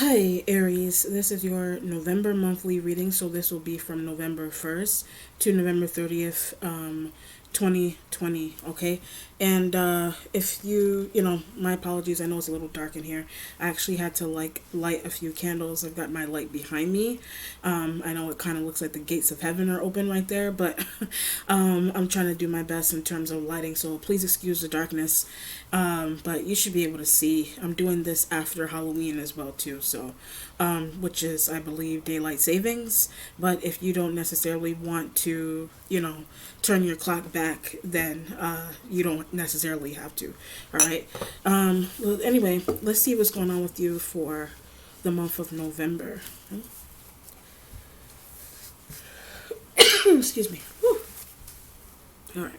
Hi, Aries. This is your November monthly reading. So this will be from November 1st to November 30th, 2020. Okay. And if my apologies. I know it's a little dark in here. I actually had to light a few candles. I've got my light behind me. I know it kind of looks like the gates of heaven are open right there, but I'm trying to do my best in terms of lighting. So please excuse the darkness. But you should be able to see. I'm doing this after Halloween as well too. So, which is I believe daylight savings. But if you don't necessarily want to, turn your clock back, then you don't necessarily have to. All right. Well, anyway, let's see what's going on with you for the month of November. Excuse me. Whew. All right.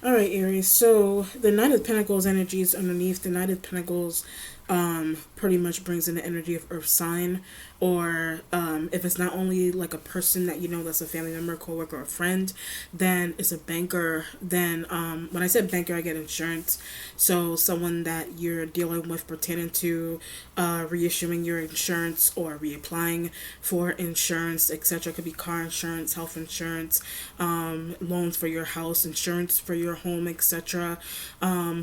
All right, Aries. So the Knight of Pentacles energy is underneath. The Knight of Pentacles pretty much brings in the energy of Earth sign, or if it's not only like a person that you know that's a family member, coworker, or friend, then it's a banker. Then when I said banker, I get insurance. So someone that you're dealing with pertaining to reissuing your insurance or reapplying for insurance, etc. It could be car insurance, health insurance, loans for your house, insurance for your home, etc.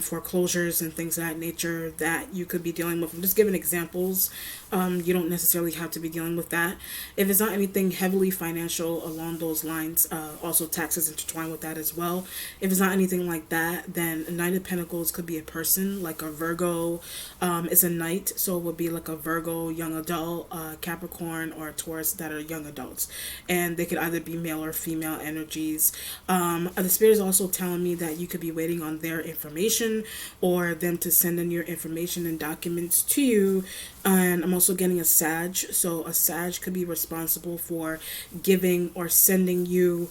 Foreclosures and things of that nature that you could be dealing with. I'm just giving examples. You don't necessarily have to be dealing with that. If it's not anything heavily financial along those lines, also taxes intertwined with that as well. If it's not anything like that, then a Knight of Pentacles could be a person like a Virgo. It's a knight, so it would be like a Virgo, young adult, Capricorn, or Taurus that are young adults. And they could either be male or female energies. The spirit is also telling me that you could be waiting on their information or them to send in your information and documents to you. And I'm also getting a Sag. So a Sag could be responsible for giving or sending you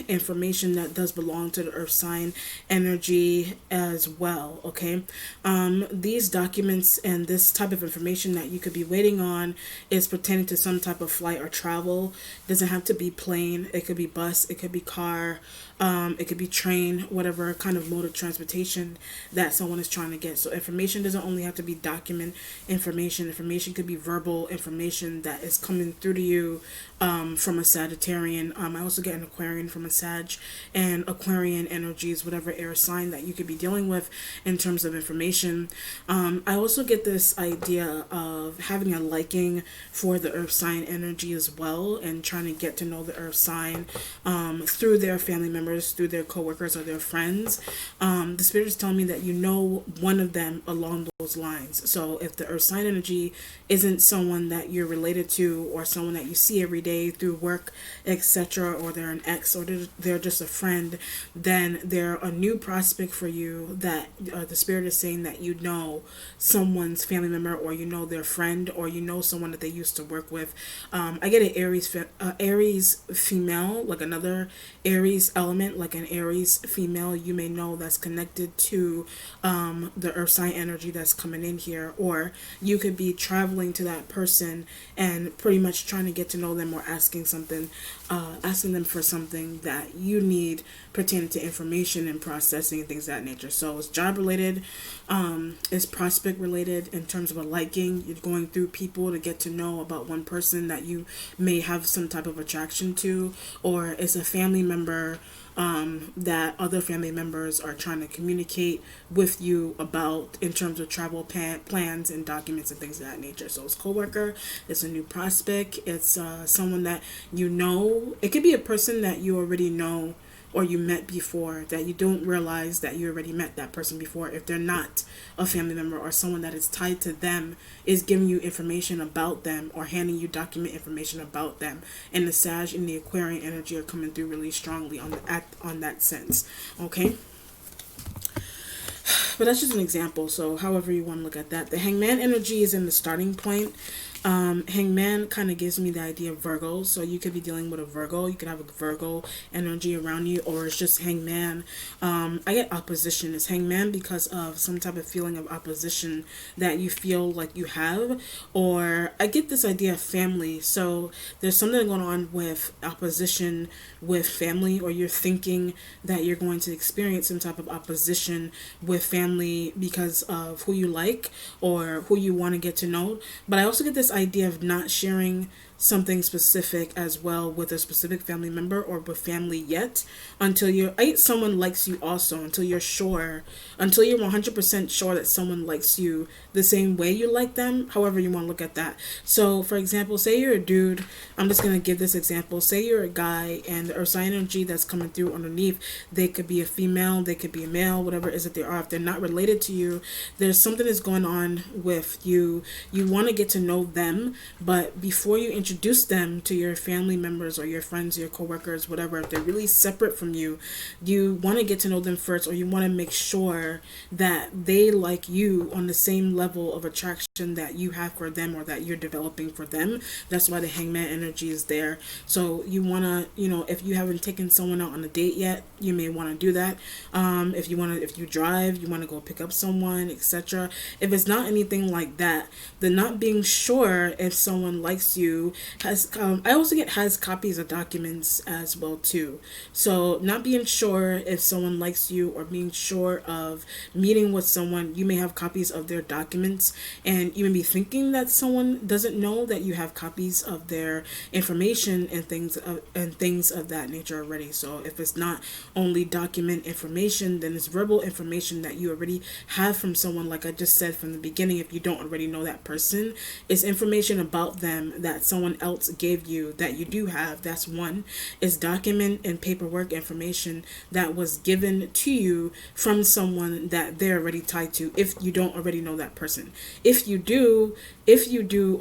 information that does belong to the Earth sign energy as well. Okay. These documents and this type of information that you could be waiting on is pertaining to some type of flight or travel. It doesn't have to be plane. It could be bus. It could be car. It could be train, whatever kind of mode of transportation that someone is trying to get. So information doesn't only have to be document information. Information could be verbal information that is coming through to you from a Sagittarian. I also get an Aquarian from a Sag, and Aquarian energies, whatever air sign that you could be dealing with in terms of information. I also get this idea of having a liking for the Earth sign energy as well, and trying to get to know the Earth sign through their family members, through their coworkers or their friends. The spirit is telling me that you know one of them along those lines. So if the Earth sign energy isn't someone that you're related to or someone that you see every day through work, etc., or they're an ex, or they're just a friend, then they're a new prospect for you that the spirit is saying that you know someone's family member, or you know their friend, or you know someone that they used to work with. I get an Aries female, like another Aries element, like an Aries female you may know that's connected to the Earth sign energy that's coming in here, or you could be traveling to that person and pretty much trying to get to know them, or asking them for something that you need pertaining to information and processing and things of that nature. So it's job related, it's prospect related in terms of a liking. You're going through people to get to know about one person that you may have some type of attraction to, or it's a family member that other family members are trying to communicate with you about in terms of travel plans and documents and things of that nature. So it's coworker, it's a new prospect, it's someone that you know. It could be a person that you already know or you met before that you don't realize that you already met that person before. If they're not a family member, or someone that is tied to them is giving you information about them or handing you document information about them. And the Sag and the Aquarian energy are coming through really strongly on that sense. Okay. But that's just an example. So however you want to look at that. The Hangman energy is in the starting point. Hangman kind of gives me the idea of Virgo, so you could be dealing with a Virgo. You could have a Virgo energy around you, or it's just Hangman. I get opposition. It's Hangman because of some type of feeling of opposition that you feel like you have, or I get this idea of family. So there's something going on with opposition with family, or you're thinking that you're going to experience some type of opposition with family because of who you like or who you want to get to know. But I also get this idea of not sharing something specific as well with a specific family member or with family yet until someone likes you also, until you're sure, until you're 100% sure that someone likes you the same way you like them, however you want to look at that. So for example, say you're a dude, I'm just going to give this example. Say you're a guy and the earth sign energy that's coming through underneath, they could be a female, they could be a male, whatever it is that they are. If they're not related to you, there's something that's going on with you. You want to get to know them, but before you introduce them to your family members or your friends, your coworkers, whatever, if they're really separate from you, you want to get to know them first, or you want to make sure that they like you on the same level of attraction that you have for them or that you're developing for them. That's why the Hangman energy is there. So you want to, if you haven't taken someone out on a date yet, you may want to do that. If you drive, you want to go pick up someone, etc. If it's not anything like that, then not being sure if someone likes you has I also get has copies of documents as well too. So not being sure if someone likes you or being sure of meeting with someone, you may have copies of their documents, and you may be thinking that someone doesn't know that you have copies of their information and things of that nature already. So if it's not only document information, then it's verbal information that you already have from someone. Like I just said from the beginning, if you don't already know that person, it's information about them that someone else gave you that you do have. That's one. Is document and paperwork information that was given to you from someone that they're already tied to, if you don't already know that person. If you do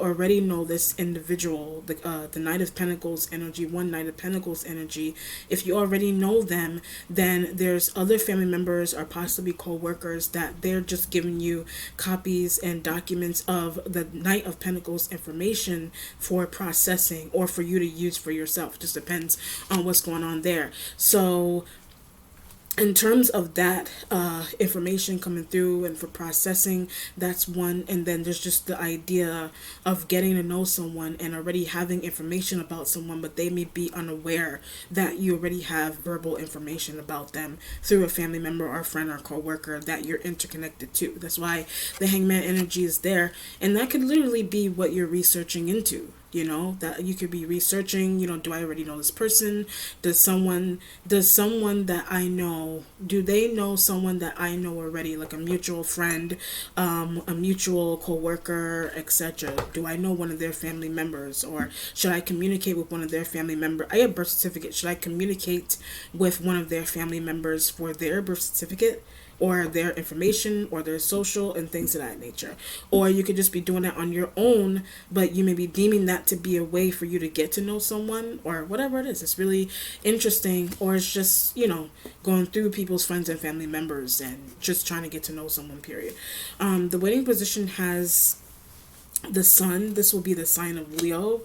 already know this individual, the Knight of Pentacles energy, one Knight of Pentacles energy, if you already know them, then there's other family members or possibly co-workers that they're just giving you copies and documents of the Knight of Pentacles information for processing or for you to use for yourself. It just depends on what's going on there. So in terms of that information coming through and for processing, that's one. And then there's just the idea of getting to know someone and already having information about someone, but they may be unaware that you already have verbal information about them through a family member or a friend or co-worker that you're interconnected to. That's why the Hangman energy is there, and that could literally be what you're researching into. That you could be researching, do I already know this person? Does someone that I know, do they know someone that I know already, like a mutual friend, a mutual co-worker, etc.? Do I know one of their family members, or should I communicate with one of their family members? I have a birth certificate. Should I communicate with one of their family members for their birth certificate, or their information, or their social and things of that nature? Or you could just be doing that on your own, but you may be deeming that to be a way for you to get to know someone, or whatever it is. It's really interesting. Or it's just, going through people's friends and family members and just trying to get to know someone, period. The waiting position has the sun. This will be the sign of Leo.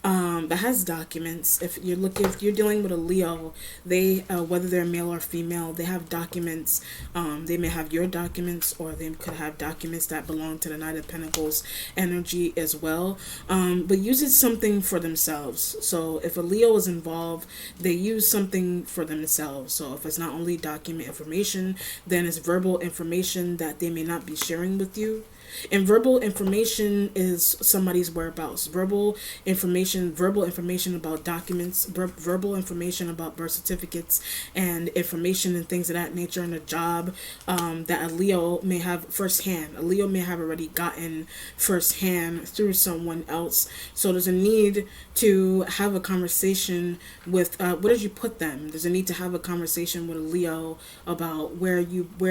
That has documents. If you're dealing with a Leo, they whether they're male or female, they have documents. They may have your documents, or they could have documents that belong to the Knight of Pentacles energy as well. But uses something for themselves. So if a Leo is involved, they use something for themselves. So if it's not only document information, then it's verbal information that they may not be sharing with you. And verbal information is somebody's whereabouts. Verbal information about documents, verbal information about birth certificates, and information and things of that nature in a job that a Leo may have firsthand. A Leo may have already gotten firsthand through someone else. So there's a need to have a conversation with where did you put them? There's a need to have a conversation with a Leo about where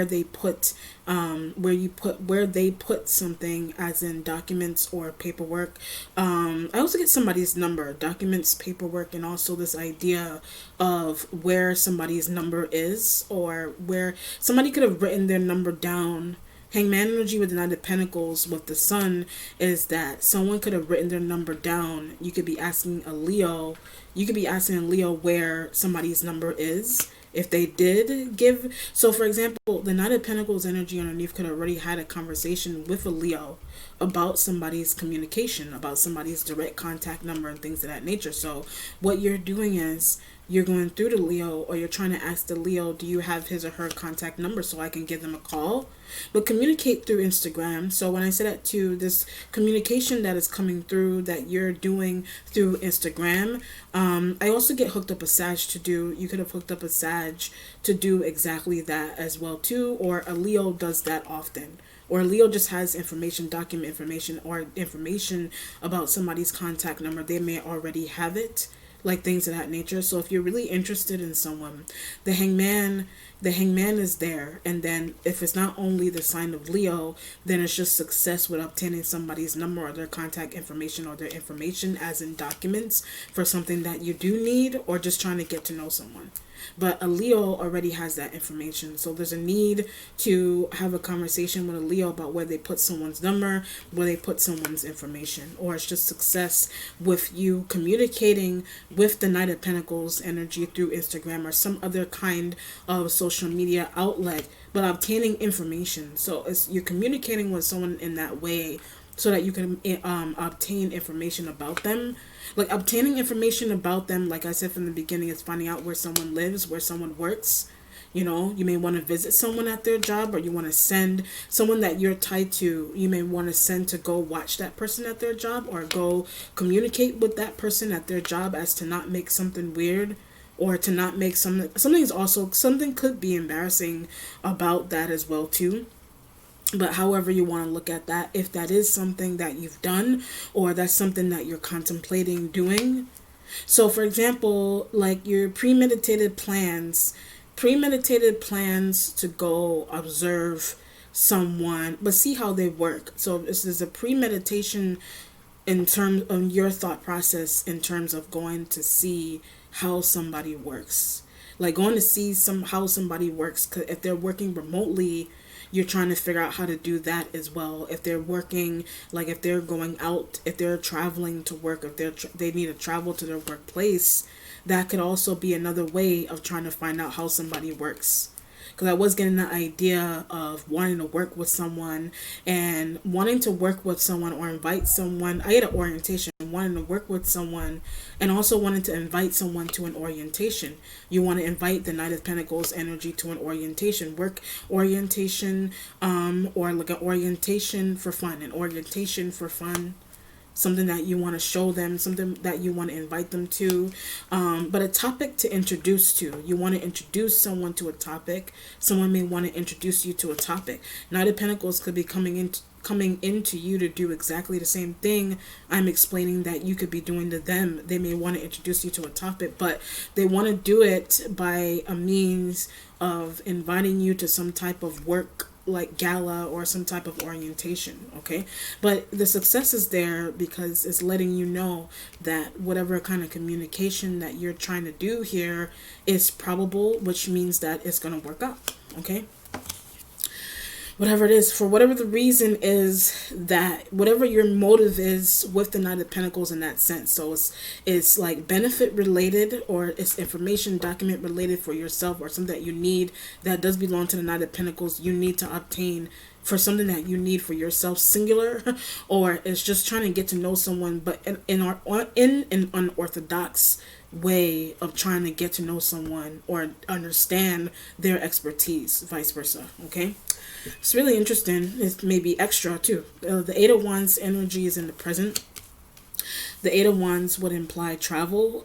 they put something, as in documents or paperwork. I also get somebody's number, documents, paperwork, and also this idea of where somebody's number is, or where somebody could have written their number down Hangman energy with the Knight of Pentacles with the Sun is that someone could have written their number down. You could be asking a Leo. You could be asking a Leo where somebody's number is. If they did give, so for example, the Knight of Pentacles energy underneath could have already had a conversation with a Leo about somebody's communication, about somebody's direct contact number and things of that nature. So what you're doing is you're going through the Leo, or you're trying to ask the Leo, do you have his or her contact number so I can give them a call? But communicate through Instagram. So when I say that too, this communication that is coming through that you're doing through Instagram, I also get hooked up a Sag to do, you could have hooked up a Sag to do exactly that as well too, or a Leo does that often. Or Leo just has information, document information, or information about somebody's contact number. They may already have it, like things of that nature. So if you're really interested in someone, the hangman is there. And then if it's not only the sign of Leo, then it's just success with obtaining somebody's number or their contact information or their information as in documents for something that you do need, or just trying to get to know someone. But a Leo already has that information. So there's a need to have a conversation with a Leo about where they put someone's number, where they put someone's information. Or it's just success with you communicating with the Knight of Pentacles energy through Instagram or some other kind of social media outlet, but obtaining information. So you're communicating with someone in that way so that you can obtain information about them. Like obtaining information about them, like I said from the beginning, is finding out where someone lives, where someone works. You know, you may want to visit someone at their job, or you want to send someone that you're tied to. You may want to send to go watch that person at their job, or go communicate with that person at their job as to not make something weird, or to not make something could be embarrassing about that as well too. But however you want to look at that, if that is something that you've done, or that's something that you're contemplating doing. So for example, like your premeditated plans to go observe someone, but see how they work. So this is a premeditation in terms of your thought process, in terms of going to see how somebody works. Like going to see how somebody works. 'Cause if they're working remotely, you're trying to figure out how to do that as well. If they're working, like if they're going out, if they're traveling to work, if they need to travel to their workplace, that could also be another way of trying to find out how somebody works. Because I was getting the idea of wanting to work with someone, and wanting to work with someone or invite someone. I had an orientation, wanting to work with someone, and also wanting to invite someone to an orientation. You want to invite the Knight of Pentacles energy to an orientation, work orientation, or like an orientation for fun, something that you want to show them, something that you want to invite them to, but a topic to introduce to. You want to introduce someone to a topic. Someone may want to introduce you to a topic. Knight of Pentacles could be coming into you to do exactly the same thing I'm explaining that you could be doing to them. They may want to introduce you to a topic, but they want to do it by a means of inviting you to some type of work, like gala or some type of orientation. Okay, but the success is there because it's letting you know that whatever kind of communication that you're trying to do here is probable, which means that it's going to work out. Okay, whatever it is, for whatever the reason is, that whatever your motive is with the Knight of Pentacles in that sense. So it's like benefit related, or it's information document related for yourself, or something that you need that does belong to the Knight of Pentacles you need to obtain for something that you need for yourself, singular, or it's just trying to get to know someone, but in an unorthodox way of trying to get to know someone or understand their expertise, vice versa. Okay, it's really interesting. It's maybe extra too. The Eight of Wands energy is in the present. The Eight of Wands would imply travel.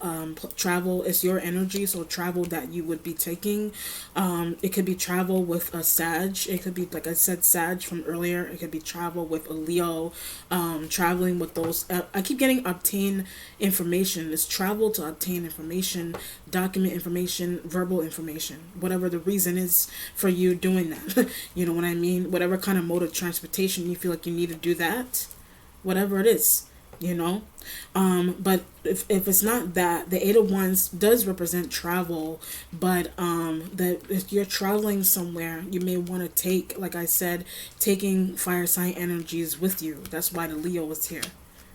Travel is your energy, so travel that you would be taking. It could be travel with a Sag. It could be, like I said, Sag from earlier. It could be travel with a Leo. Traveling with those. I keep getting obtain information. It's travel to obtain information, document information, verbal information. Whatever the reason is for you doing that. You know what I mean? Whatever kind of mode of transportation you feel like you need to do that. Whatever it is. you know. But if it's not that, the Eight of Wands does represent travel, but that if you're traveling somewhere, you may want to take, like I said, taking fire sign energies with you. That's why the Leo is here,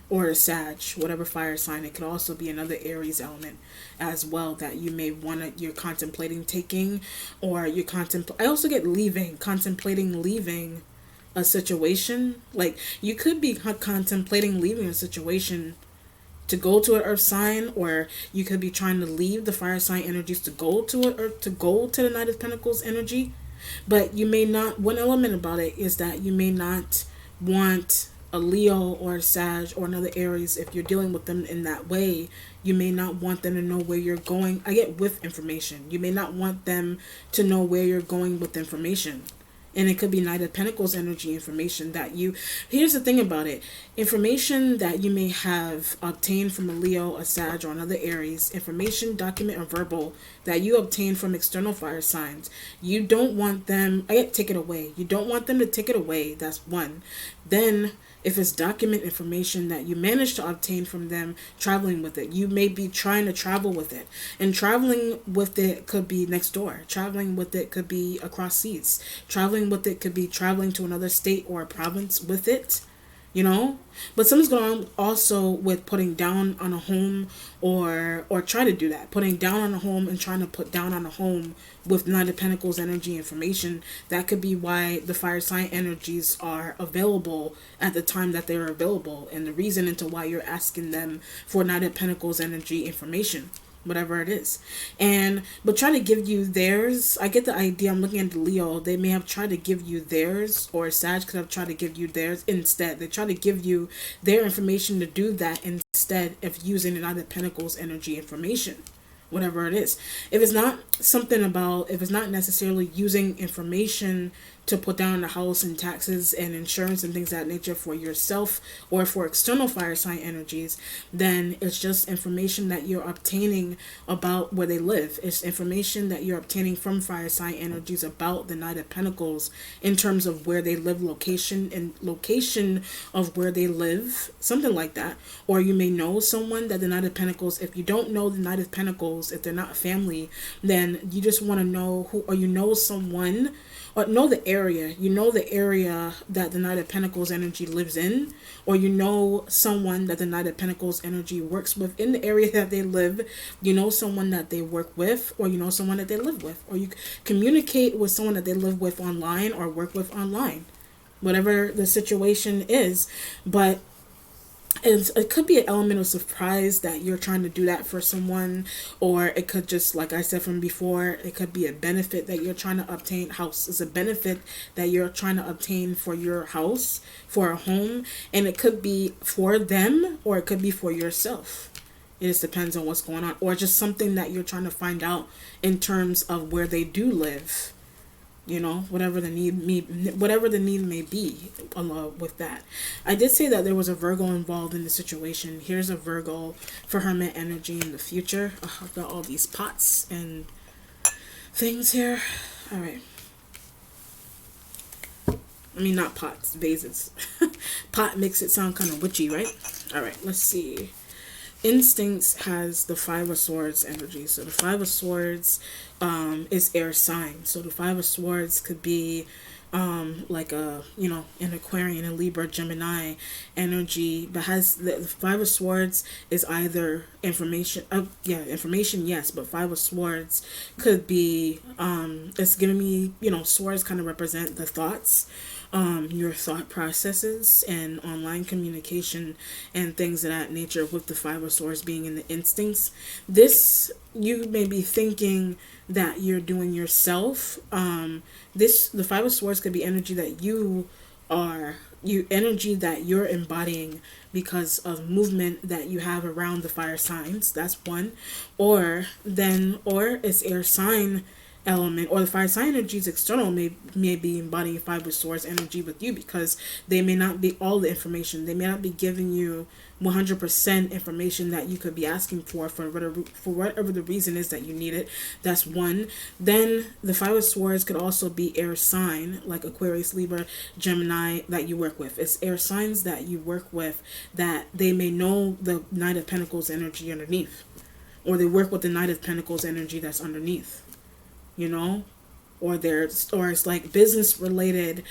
or a Sag, whatever fire sign. It could also be another Aries element as well that you may want to, you're contemplating taking, or you I also get leaving, contemplating leaving a situation. Like you could be contemplating leaving a situation to go to an earth sign, or you could be trying to leave the fire sign energies to go to it, or to go to the Knight of Pentacles energy. But you may not, one element about it is that you may not want a Leo or a Sag or another Aries, if you're dealing with them in that way, you may not want them to know where you're going. I get with information. You may not want them to know where you're going with information. And it could be Knight of Pentacles energy information that you, here's the thing about it, information that you may have obtained from a Leo, a Sag, or another Aries, information, document, or verbal that you obtain from external fire signs. You don't want them, take it away. You don't want them to take it away. That's one. Then if it's document information that you manage to obtain from them, traveling with it, you may be trying to travel with it. And traveling with it could be next door. Traveling with it could be across seas. Traveling with it could be traveling to another state or a province with it. You know, but something's going on also with putting down on a home, or try to do that, putting down on a home and trying to put down on a home with Knight of Pentacles energy information. That could be why the fire sign energies are available at the time that they're available, and the reason into why you're asking them for Knight of Pentacles energy information, whatever it is. And but try to give you theirs. I get the idea. I'm looking at the Leo, they may have tried to give you theirs, or Sag could have tried to give you theirs instead. They try to give you their information to do that instead of using the Knight of Pentacles energy information, whatever it is. If it's not something about, if it's not necessarily using information to put down the house and taxes and insurance and things of that nature for yourself or for external fire sign energies, then it's just information that you're obtaining about where they live. It's information that you're obtaining from fire sign energies about the Knight of Pentacles in terms of where they live, location, and location of where they live, something like that. Or you may know someone that the Knight of Pentacles, if you don't know the Knight of Pentacles, if they're not family, then you just want to know who, or you know someone, or know the area, you know the area that the Knight of Pentacles energy lives in, or you know someone that the Knight of Pentacles energy works with in the area that they live, you know someone that they work with, or you know someone that they live with, or you communicate with someone that they live with online or work with online, whatever the situation is. But it could be an element of surprise that you're trying to do that for someone, or it could just, like I said from before, it could be a benefit that you're trying to obtain. House is a benefit that you're trying to obtain for your house, for a home, and it could be for them or it could be for yourself. It just depends on what's going on, or just something that you're trying to find out in terms of where they do live. You know, whatever the need may be along with that. I did say that there was a Virgo involved in the situation. Here's a Virgo for Hermit energy in the future. I've got all these pots and things here. All right. I mean, not pots, vases. Pot makes it sound kind of witchy, right? All right, let's see. Instincts has the Five of Swords energy. So the Five of Swords is air sign. So the Five of Swords could be like a, you know, an Aquarian, a Libra, Gemini energy, but has the Five of Swords is either information, information, yes, but Five of Swords could be it's giving me, you know, swords kind of represent the thoughts, your thought processes and online communication and things of that nature, with the Five of Swords being in the instincts. This, you may be thinking that you're doing yourself. The Five of Swords could be energy that energy that you're embodying because of movement that you have around the fire signs. That's one. Or it's air sign element, or the fire sign energies external may be embodying five of swords energy with you, because they may not be all the information. They may not be giving you 100% information that you could be asking for whatever the reason is that you need it. That's one. Then the five of swords could also be air sign, like Aquarius, Libra, Gemini, that you work with. It's air signs that you work with that they may know the Knight of Pentacles energy underneath, or they work with the Knight of Pentacles energy that's underneath, you know, or it's like business related.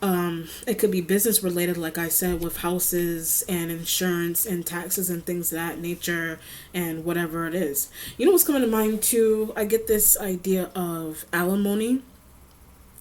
It could be business related, like I said, with houses and insurance and taxes and things of that nature, and whatever it is. You know what's coming to mind too? I get this idea of alimony.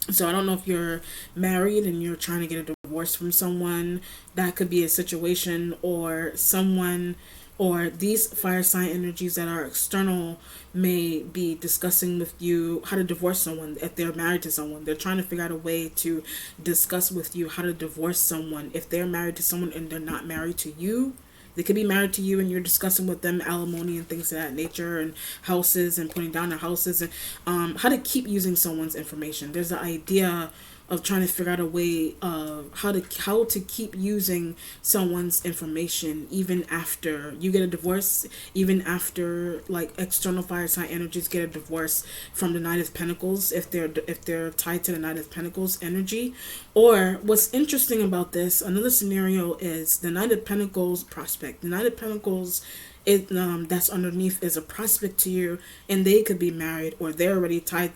So I don't know if you're married and you're trying to get a divorce from someone. That could be a situation, or someone, or these fire sign energies that are external may be discussing with you how to divorce someone. If they're married to someone, they're trying to figure out a way to discuss with you how to divorce someone. If they're married to someone and they're not married to you, they could be married to you and you're discussing with them alimony and things of that nature, and houses and putting down their houses, and how to keep using someone's information. There's the idea of trying to figure out a way of how to keep using someone's information even after you get a divorce, even after like external fire sign energies get a divorce from the Knight of Pentacles, if they're tied to the Knight of Pentacles energy. Or what's interesting about this, another scenario is the Knight of Pentacles prospect. The Knight of Pentacles that's underneath is a prospect to you, and they could be married, or they're already tied.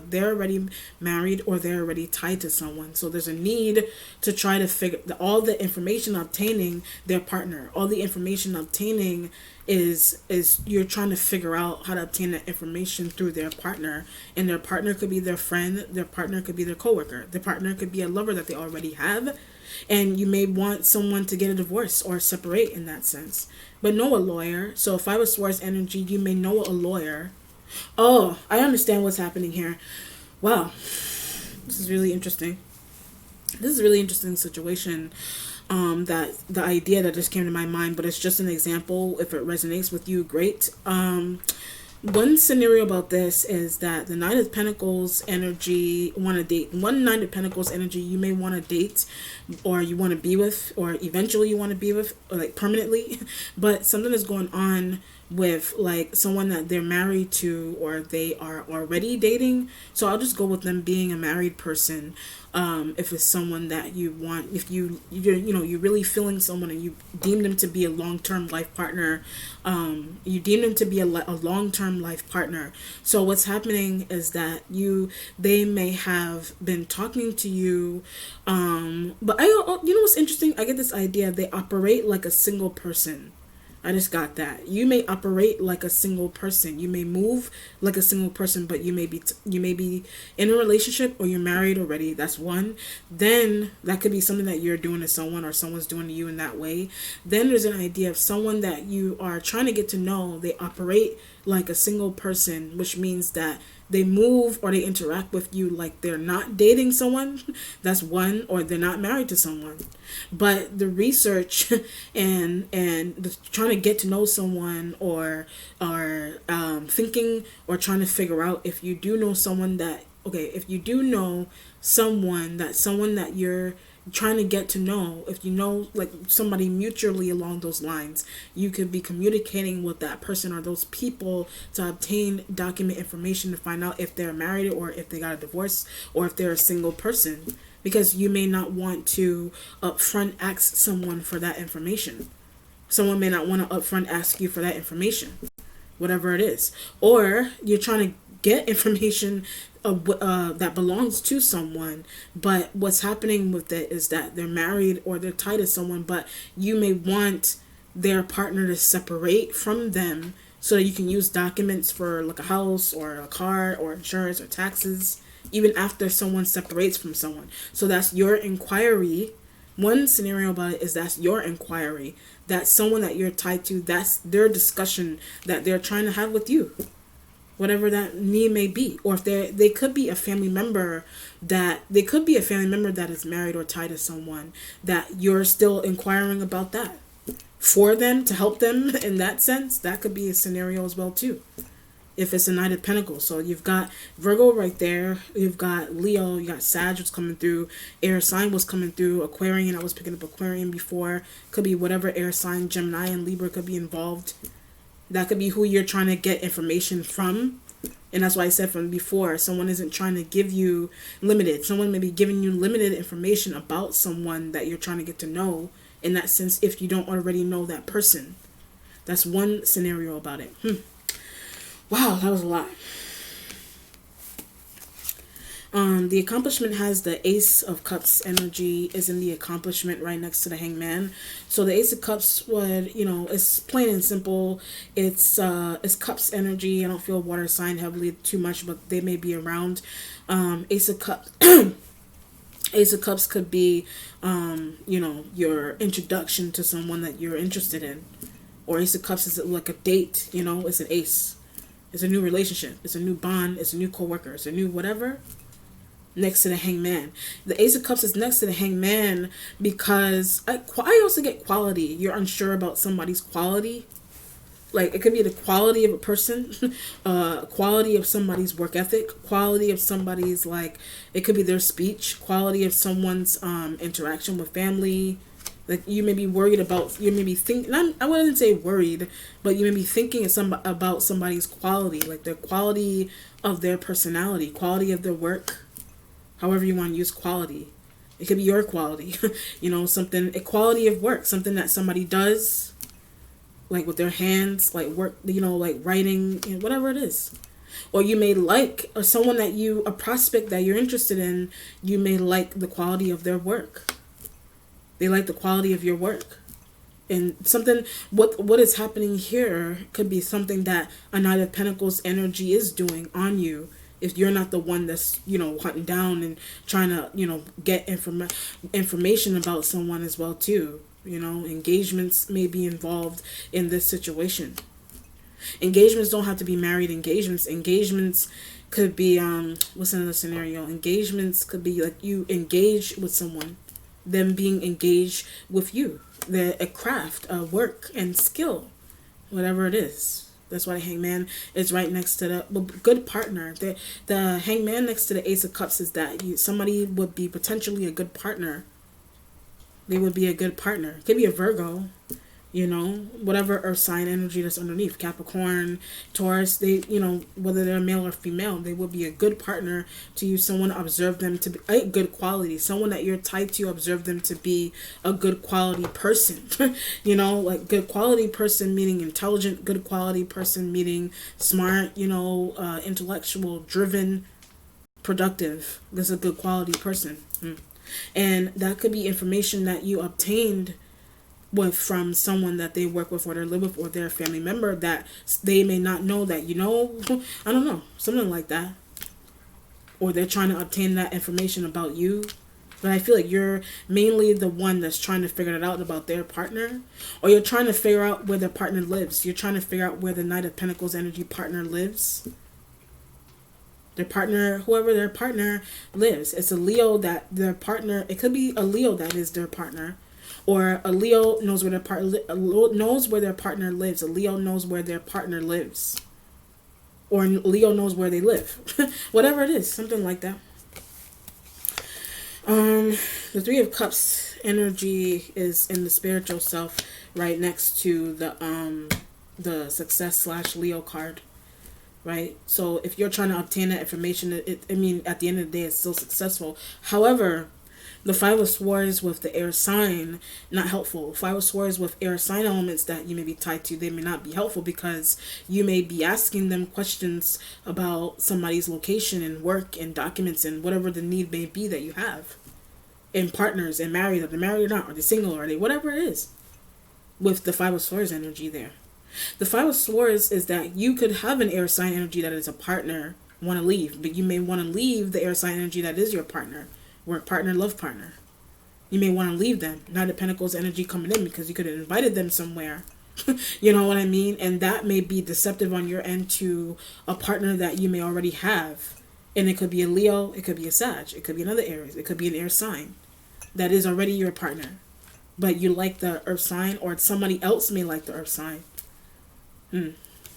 They're already married, or they're already tied to someone. So there's a need to try to figure all the information obtaining their partner. All the information obtaining is you're trying to figure out how to obtain that information through their partner, and their partner could be their friend. Their partner could be their coworker. Their partner could be a lover that they already have. And you may want someone to get a divorce or separate in that sense. But know a lawyer. So if I was Swords energy, you may know a lawyer. Oh, I understand what's happening here. Wow. This is really interesting. This is a really interesting situation. That the idea that just came to my mind, but it's just an example. If it resonates with you, great. One scenario about this is that the Knight of Pentacles energy want to date. One Knight of Pentacles energy you may want to date, or you want to be with, or eventually you want to be with, or like permanently. But something is going on with like someone that they're married to, or they are already dating. So I'll just go with them being a married person. If it's someone that you want, if you're really feeling someone and you deem them to be a long-term life partner, you deem them to be a long-term life partner. So what's happening is that they may have been talking to you, but you know what's interesting? I get this idea they operate like a single person. I just got that. You may operate like a single person. You may move like a single person, but you may be in a relationship, or you're married already. That's one. Then that could be something that you're doing to someone, or someone's doing to you in that way. Then there's an idea of someone that you are trying to get to know. They operate like a single person, which means that they move or they interact with you like they're not dating someone. That's one. Or they're not married to someone. But the research and the trying to get to know someone, or thinking or trying to figure out if you do know someone that, if you do know someone that you're trying to get to know, if you know like somebody mutually along those lines, you could be communicating with that person or those people to obtain document information to find out if they're married, or if they got a divorce, or if they're a single person, because you may not want to upfront ask someone for that information. Someone may not want to upfront ask you for that information, whatever it is. Or you're trying to get information that belongs to someone, but what's happening with it is that they're married or they're tied to someone, but you may want their partner to separate from them so that you can use documents for like a house or a car or insurance or taxes, even after someone separates from someone. So that's your inquiry. One scenario about it is that's your inquiry. That's someone that you're tied to. That's their discussion that they're trying to have with you, whatever that need may be. Or if they could be a family member that is married or tied to someone that you're still inquiring about that for them, to help them in that sense. That could be a scenario as well too. if it's a Knight of Pentacles. So you've got Virgo right there. You've got Leo. You got Sag was coming through. Air sign was coming through. Aquarian. I was picking up Aquarian before. Could be whatever air sign. Gemini and Libra could be involved. That could be who you're trying to get information from. And that's why I said from before, someone isn't trying to give you limited. Someone may be giving you limited information about someone that you're trying to get to know. In that sense, if you don't already know that person. That's one scenario about it. Wow, that was a lot. The accomplishment has the Ace of Cups energy is in the accomplishment right next to the Hangman. So the Ace of Cups would, it's plain and simple. It's Cups energy. I don't feel water sign heavily too much, but they may be around. Ace of Cups. Ace of Cups could be, your introduction to someone that you're interested in. Or Ace of Cups is like a date, it's an ace. It's a new relationship. It's a new bond. It's a new coworker. It's a new whatever. Next to the Hangman. The Ace of Cups is next to the Hangman because I also get quality. You're unsure about somebody's quality. Like, it could be the quality of a person, quality of somebody's work ethic, quality of somebody's, it could be their speech, quality of someone's interaction with family. Like, you may be worried about, you may be thinking, I wouldn't say worried, but you may be thinking about somebody's quality, like their quality of their personality, quality of their work, however you want to use quality. It could be your quality, a quality of work, something that somebody does, like with their hands, like work, like writing, whatever it is. Or you may like someone a prospect that you're interested in, you may like the quality of their work. They like the quality of your work. And something, what is happening here could be something that a Knight of Pentacles energy is doing on you. If you're not the one that's, hunting down and trying to, get information about someone as well too. Engagements may be involved in this situation. Engagements don't have to be married engagements. Engagements could be, what's another scenario? Engagements could be like you engage with someone, them being engaged with you. A craft, a work and skill, whatever it is. That's why the Hangman is right next to the good partner. The Hangman next to the Ace of Cups is that somebody would be potentially a good partner. They would be a good partner. It could be a Virgo, whatever earth sign energy that's underneath. Capricorn, Taurus, they, whether they're male or female, they would be a good partner to you. Someone observe them to be a good quality. Someone that you're tied to, observe them to be a good quality person. Like good quality person meaning intelligent, good quality person meaning smart, intellectual, driven, productive. That's a good quality person. And that could be information that you obtained from someone that they work with or they live with or their family member that they may not know that, I don't know, something like that. Or they're trying to obtain that information about you. But I feel like you're mainly the one that's trying to figure it out about their partner. Or you're trying to figure out where their partner lives. You're trying to figure out where the Knight of Pentacles energy partner lives. Their partner, whoever their partner lives. It's a Leo that their partner, it could be a Leo that is their partner. Or a Leo knows where their partner lives. A Leo knows where their partner lives. Or Leo knows where they live. Whatever it is, something like that. The Three of Cups energy is in the spiritual self, right next to the success / Leo card. Right? So if you're trying to obtain that information, at the end of the day, it's still successful. However, the Five of Swords with the air sign, not helpful. Five of Swords with air sign elements that you may be tied to, they may not be helpful because you may be asking them questions about somebody's location and work and documents and whatever the need may be that you have. And partners and married, are they married or not? Are they single? Are they whatever it is? With the Five of Swords energy there. The Five of Swords is that you could have an air sign energy that is a partner, want to leave, but you may want to leave the air sign energy that is your partner. Work partner, love partner. You may want to leave them. Knight of Pentacles energy coming in because you could have invited them somewhere. You know what I mean? And that may be deceptive on your end to a partner that you may already have. And it could be a Leo, it could be a Sag, it could be another Aries, it could be an air sign that is already your partner. But you like the earth sign, or somebody else may like the earth sign.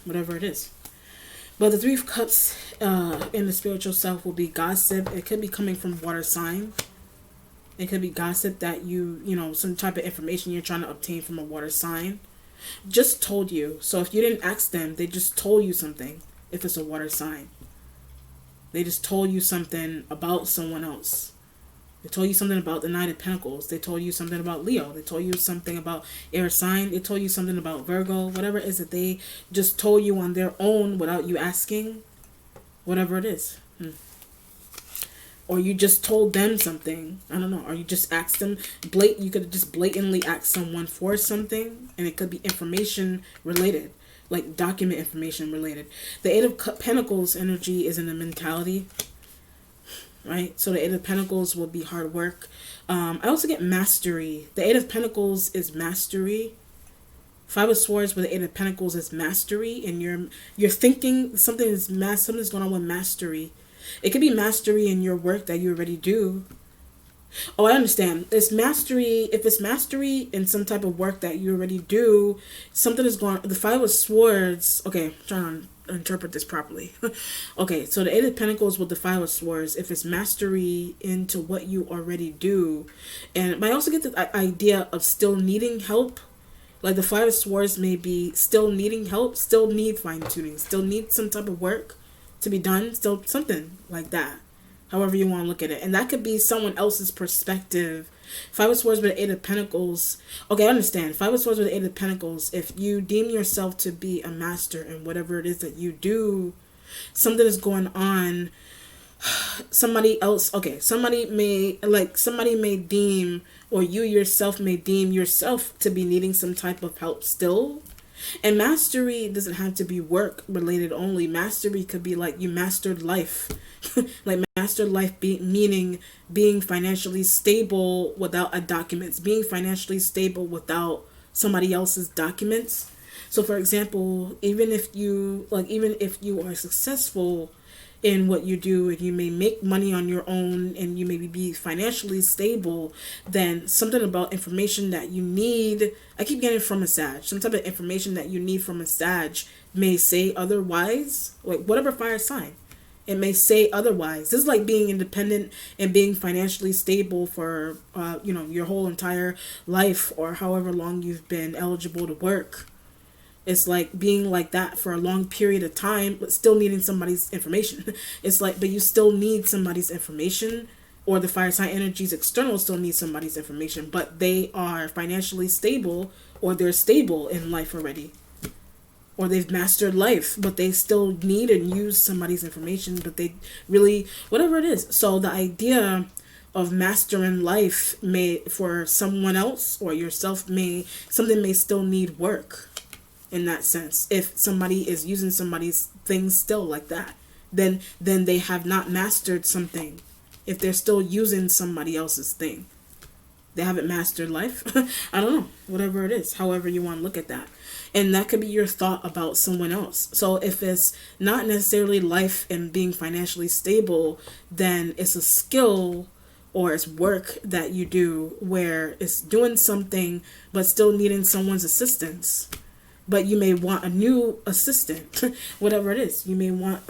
Whatever it is. But the Three of Cups in the spiritual self will be gossip. It could be coming from water sign. It could be gossip that some type of information you're trying to obtain from a water sign just told you. So if you didn't ask them, they just told you something. If it's a water sign, they just told you something about someone else. They told you something about the Knight of Pentacles. They told you something about Leo. They told you something about air sign. They told you something about Virgo. Whatever it is that they just told you on their own without you asking. Whatever it is. Or you just told them something. I don't know. Or you just asked them. You could just blatantly ask someone for something. And it could be information related. Like document information related. The Eight of Pentacles energy is in the mentality. Right? So the Eight of Pentacles will be hard work. I also get mastery. The Eight of Pentacles is mastery. Five of Swords with the Eight of Pentacles is mastery. And you're thinking something's going on with mastery. It could be mastery in your work that you already do. Oh, I understand. It's mastery. If it's mastery in some type of work that you already do, something is going on. The Five of Swords. Okay, I'm trying to interpret this properly. Okay, so the Eight of Pentacles with the Five of Swords, if it's mastery into what you already do. But I also get the idea of still needing help. Like the Five of Swords may be still needing help, still need fine-tuning, still need some type of work to be done, still something like that. However you want to look at it. And that could be someone else's perspective. Five of Swords with the Eight of Pentacles. Okay, I understand. Five of Swords with the Eight of Pentacles. If you deem yourself to be a master in whatever it is that you do, something is going on. Somebody may deem, or you yourself may deem yourself to be needing some type of help still. And mastery doesn't have to be work related only. Mastery could be like you mastered life. Like mastered life meaning being financially stable without a documents, being financially stable without somebody else's documents. So for example, even if you are successful in what you do and you may make money on your own and you maybe be financially stable, then something about information that you need, I keep getting from a Sag, some type of information that you need from a Sag may say otherwise, like whatever fire sign, it may say otherwise. This is like being independent and being financially stable for your whole entire life or however long you've been eligible to work. It's like being like that for a long period of time, but still needing somebody's information. It's like, but you still need somebody's information, or the fire sign energies external still need somebody's information, but they are financially stable, or they're stable in life already, or they've mastered life, but they still need and use somebody's information, but they really, whatever it is. So the idea of mastering life may, for someone else or yourself, something may still need work. In that sense, if somebody is using somebody's things still like that, then they have not mastered something. If they're still using somebody else's thing, they haven't mastered life. I don't know, whatever it is, however you want to look at that. And that could be your thought about someone else. So if it's not necessarily life and being financially stable, then it's a skill or it's work that you do where it's doing something but still needing someone's assistance. But you may want a new assistant, whatever it is. You may want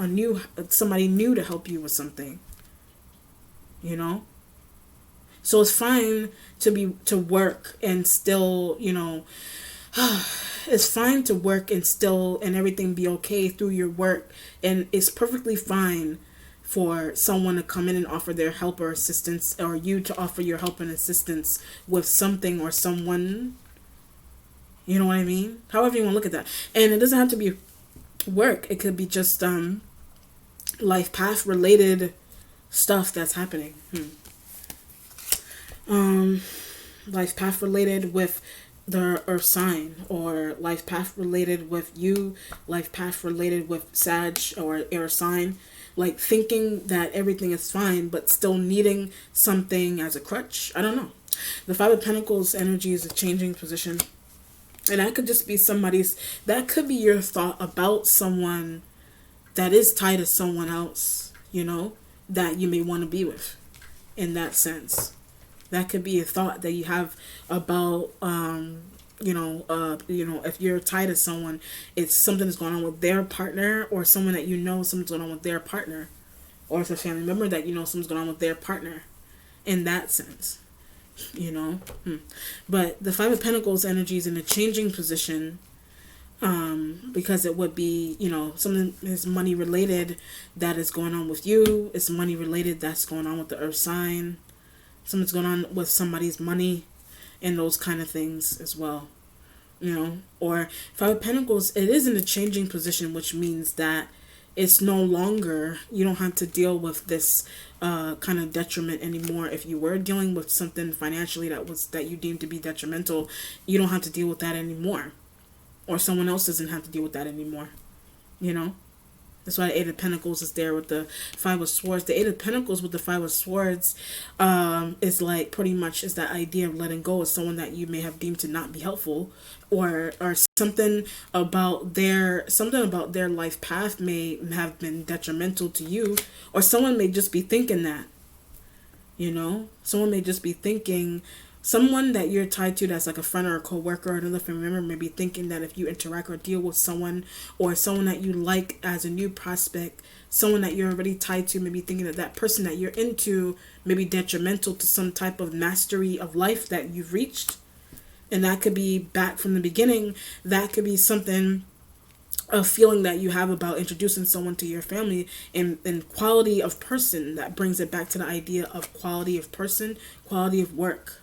somebody new to help you with something. So it's fine to work and still, it's fine to work and still and everything be okay through your work. And it's perfectly fine for someone to come in and offer their help or assistance, or you to offer your help and assistance with something or someone. You know what I mean? However you want to look at that. And it doesn't have to be work. It could be just life path related stuff that's happening. Life path related with the earth sign, or life path related with you, life path related with Sag or air sign. Like thinking that everything is fine but still needing something as a crutch. I don't know. The Five of Pentacles energy is a changing position. And that could just be that could be your thought about someone that is tied to someone else, that you may want to be with, in that sense. That could be a thought that you have about if you're tied to someone, it's something that's going on with their partner, or someone that something's going on with their partner, or it's a family member that something's going on with their partner. In that sense, but the Five of Pentacles energy is in a changing position, because it would be, something is money related that is going on with you. It's money related that's going on with the earth sign. Something's going on with somebody's money and those kind of things as well. Or Five of Pentacles, it is in a changing position, which means that it's no longer, you don't have to deal with this kind of detriment anymore. If you were dealing with something financially that you deemed to be detrimental, you don't have to deal with that anymore. Or someone else doesn't have to deal with that anymore. That's why the Eight of Pentacles is there with the Five of Swords. The Eight of Pentacles with the Five of Swords is like pretty much is that idea of letting go of someone that you may have deemed to not be helpful, or something about their life path may have been detrimental to you, or someone may just be thinking that. Someone may just be thinking. Someone that you're tied to that's like a friend or a co-worker or another family member may be thinking that if you interact or deal with someone, or someone that you like as a new prospect, someone that you're already tied to, may be thinking that that person that you're into may be detrimental to some type of mastery of life that you've reached. And that could be back from the beginning. That could be something, a feeling that you have about introducing someone to your family, and quality of person. That brings it back to the idea of quality of person, quality of work.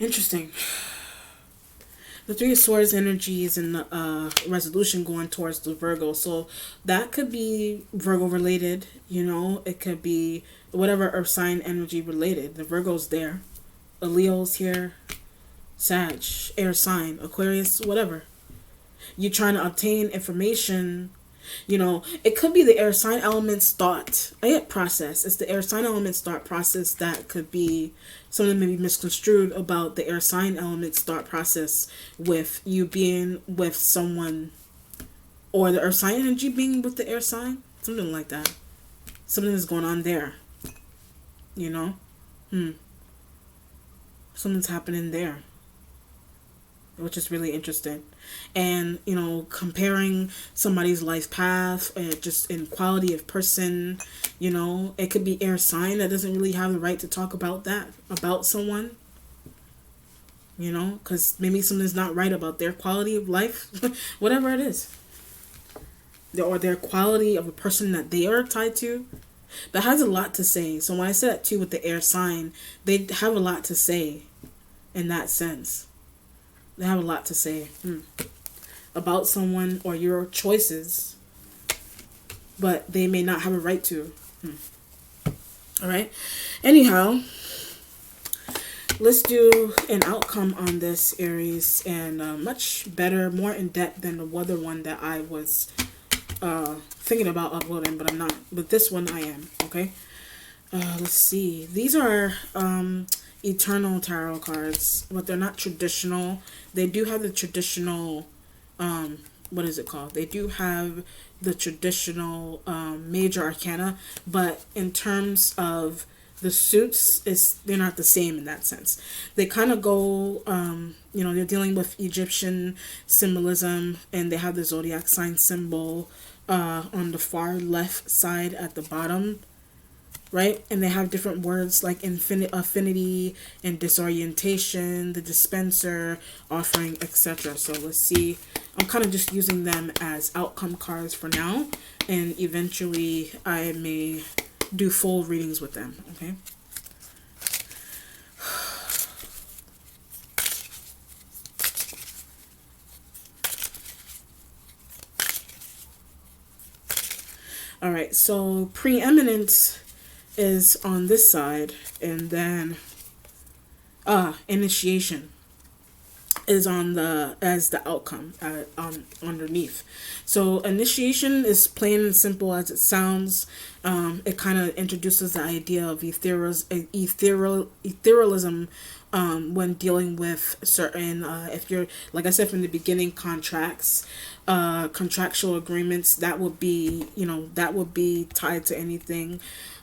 Interesting. The Three of Swords energy is in the resolution going towards the Virgo. So that could be Virgo related, It could be whatever earth sign energy related. The Virgo's there. A Leo's here. Sag, air sign, Aquarius, whatever. You're trying to obtain information. It could be the air sign element's thought process. It's the air sign element's thought process that could be something maybe misconstrued about the air sign element's thought process with you being with someone, or the earth sign energy being with the air sign. Something like that. Something is going on there. Something's happening there, which is really interesting. And comparing somebody's life path, just in quality of person, it could be air sign that doesn't really have the right to talk about that about someone, because maybe something's not right about their quality of life. Whatever it is, or their quality of a person that they are tied to, that has a lot to say. So when I said that too with the air sign, they have a lot to say in that sense. They have a lot to say about someone or your choices, but they may not have a right to. All right. Anyhow, let's do an outcome on this, Aries, and much better, more in depth than the other one that I was thinking about uploading, but I'm not. But this one I am. Okay. Let's see. These are eternal tarot cards, but they're not traditional. They do have the traditional what is it called? They do have the traditional major arcana, but in terms of the suits, they're not the same in that sense. They kind of go they're dealing with Egyptian symbolism, and they have the zodiac sign symbol on the far left side at the bottom. Right? And they have different words like affinity and disorientation, the dispenser, offering, etc. So let's see. I'm kind of just using them as outcome cards for now, and eventually I may do full readings with them. Okay. All right. So preeminence is on this side, and then initiation is on as the outcome underneath. So initiation is plain and simple as it sounds. It kind of introduces the idea of etherealism when dealing with certain if you're, like I said from the beginning, contracts, contractual agreements, that would be tied to anything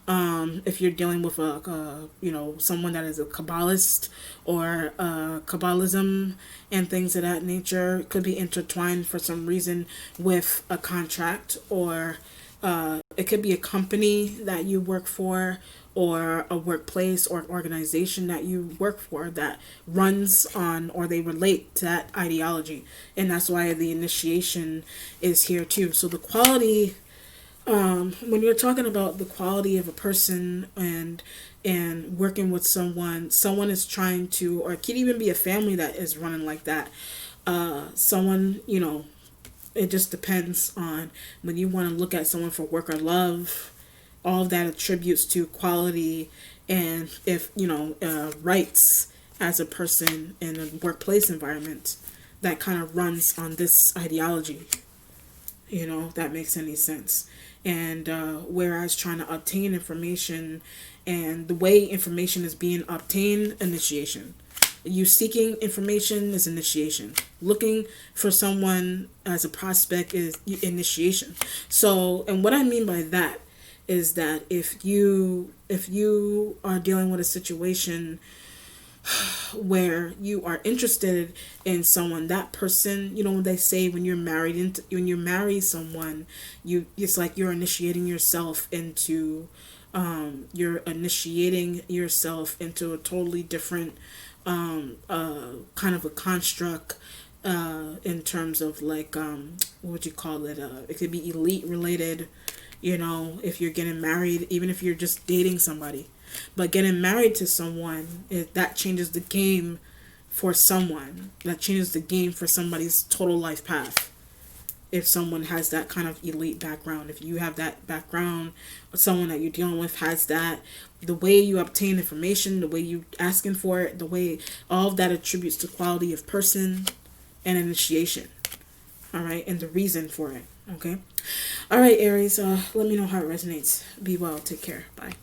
If you're dealing with someone that is a Kabbalist or Kabbalism and things of that nature, it could be intertwined for some reason with a contract, or it could be a company that you work for, or a workplace or organization that you work for that runs on, or they relate to that ideology. And that's why the initiation is here too. So the quality, when you're talking about the quality of a person and working with someone is trying to, or it could even be a family that is running like that. Someone, it just depends on when you want to look at someone for work or love. All of that attributes to quality, and if rights as a person in a workplace environment that kind of runs on this ideology. If that makes any sense. And whereas trying to obtain information, and the way information is being obtained, initiation. You seeking information is initiation. Looking for someone as a prospect is initiation. So, and what I mean by that is that if you are dealing with a situation where you are interested in someone, that person, they say when you're when you marry someone, it's like you're initiating yourself into a totally different kind of a construct, in terms of like, what would you call it, it could be elite related, if you're getting married, even if you're just dating somebody. But getting married to someone, that changes the game for someone. That changes the game for somebody's total life path. If someone has that kind of elite background, if you have that background, or someone that you're dealing with has that, the way you obtain information, the way you asking for it, the way, all of that attributes to quality of person and initiation. All right, and the reason for it. Okay. All right, Aries. Let me know how it resonates. Be well. Take care. Bye.